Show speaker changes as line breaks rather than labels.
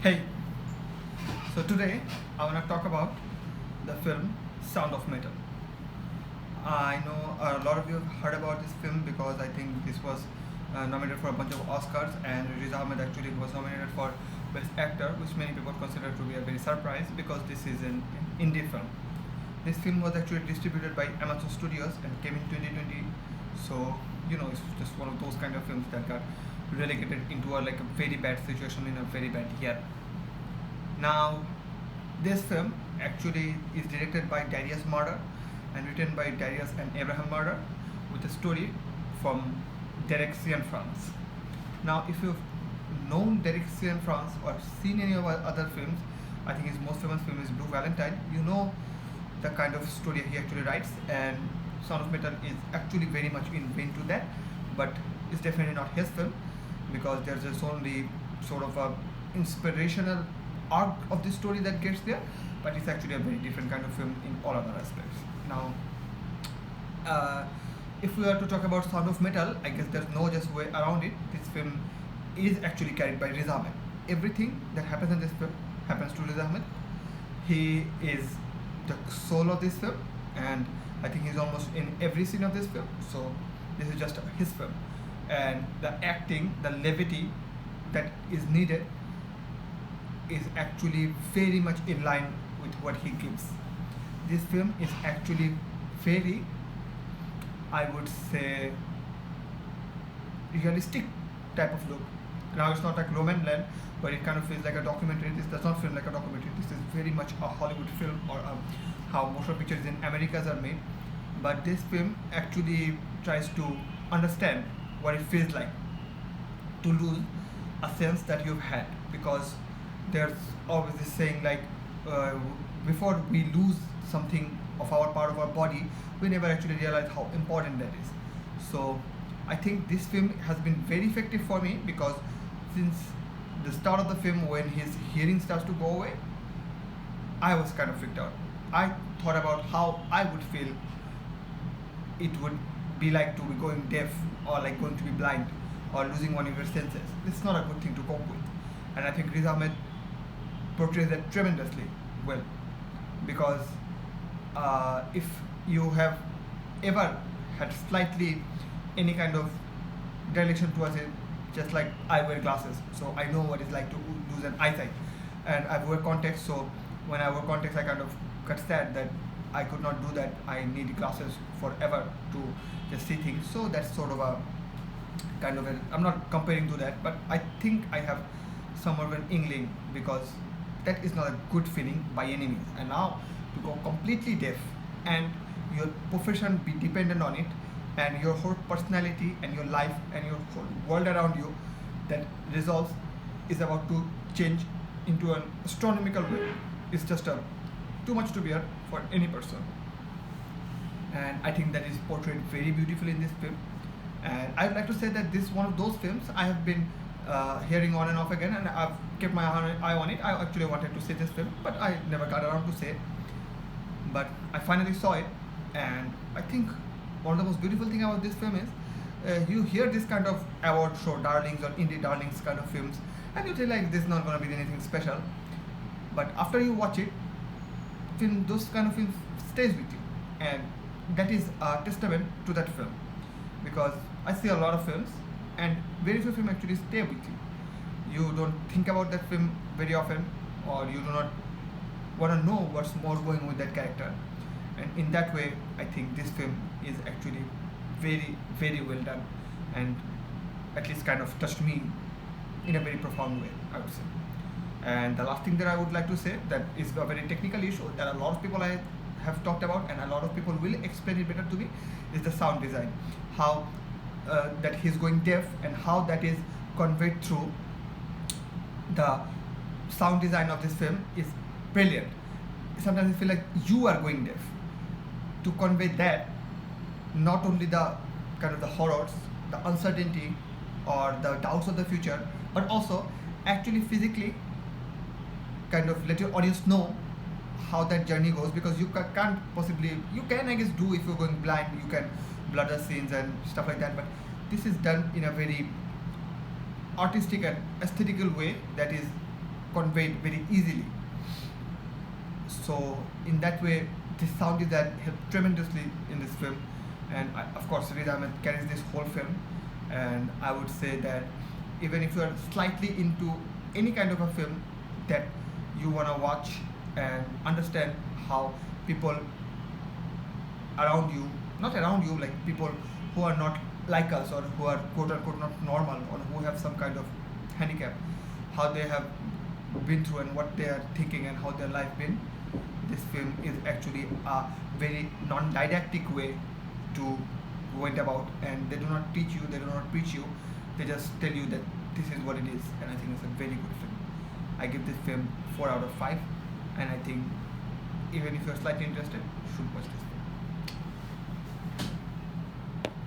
Hey, so today I want to talk about the film Sound of Metal. I know a lot of you have heard about this film because I think this was nominated for a bunch of Oscars, and Riz Ahmed actually was nominated for Best Actor, which many people consider to be a very surprise because this is an indie film. This film was actually distributed by Amazon Studios and came in 2020. So it's just one of those kind of films that got relegated into a very bad situation in a very bad year. Now, this film actually is directed by Darius Marder and written by Darius and Abraham Marder with a story from Derek France. Now, if you've known Derek France or seen any of our other films, I think his most famous film is Blue Valentine. You know the kind of story he actually writes, and Sound of Metal is actually very much in vein to that, but it's definitely not his film because there's just only sort of a inspirational arc of the story that gets there, but it's actually a very different kind of film in all other aspects. Now, if we are to talk about Sound of Metal, I guess there's no just way around it. This film is actually carried by Riz Ahmed. Everything that happens in this film happens to Riz Ahmed. He is the soul of this film, and I think he's almost in every scene of this film. So this is just his film, and the acting, the levity that is needed is actually very much in line with what he gives. This film is actually very, I would say, realistic type of look. Now it's not like Roman Land, but it kind of feels like a documentary. This does not feel like a documentary. This is very much a Hollywood film, or how motion pictures in Americas are made. But this film actually tries to understand what it feels like to lose a sense that you've had, because there's always this saying before we lose something of our part of our body, we never actually realize how important that is. So I think this film has been very effective for me because since the start of the film, when his hearing starts to go away, I was kind of freaked out. I thought about how I would feel it would be like to be going deaf, or like going to be blind, or losing one of your senses. This is not a good thing to cope with, and I think Riz Ahmed portrays that tremendously well, because if you have ever had slightly any kind of dereliction towards it, just like I wear glasses, so I know what it's like to lose an eyesight, and I wear contacts, so when I wear contacts I kind of got sad that I could not do that. I need glasses forever to just see things. So that's sort of a kind of I'm not comparing to that, but I think I have somewhat of an inkling, because that is not a good feeling by any means. And now to go completely deaf and your profession be dependent on it, and your whole personality and your life and your whole world around you that resolves is about to change into an astronomical way, is just too much to bear for any person. And I think that is portrayed very beautifully in this film. And I'd like to say that this is one of those films I have been hearing on and off again, and I've kept my eye on it. I actually wanted to see this film, but I never got around to say it. But I finally saw it, and I think one of the most beautiful thing about this film is you hear this kind of award show darlings or indie darlings kind of films, and you feel like this is not going to be anything special. But after you watch it, those kind of films stays with you, and that is a testament to that film, because I see a lot of films and very few films actually stay with you. You don't think about that film very often, or you do not want to know what's more going on with that character. And in that way, I think this film is actually very, very well done, and at least kind of touched me in a very profound way, I would say. And the last thing that I would like to say, that is a very technical issue that a lot of people I have talked about, and a lot of people will explain it better to me, is the sound design. How that he's going deaf, and how that is conveyed through the sound design of this film is brilliant. Sometimes I feel like you are going deaf. To convey that, not only the kind of the horrors, the uncertainty, or the doubts of the future, but also actually physically kind of let your audience know how that journey goes, because you can't possibly, you can I guess do if you're going blind, you can blur the scenes and stuff like that, but this is done in a very artistic and aesthetical way that is conveyed very easily. So in that way, the sound design helped tremendously in this film, and of course Riz Ahmed carries this whole film. And I would say that even if you are slightly into any kind of a film that you wanna watch and understand how people around you, not around you, like people who are not like us or who are quote unquote not normal or who have some kind of handicap, how they have been through and what they are thinking and how their life been. This film is actually a very non-didactic way to go it about, and they do not teach you, they do not preach you, they just tell you that this is what it is, and I think it's a very good film. I give this film 4 out of 5, and I think even if you're slightly interested, you should watch this film.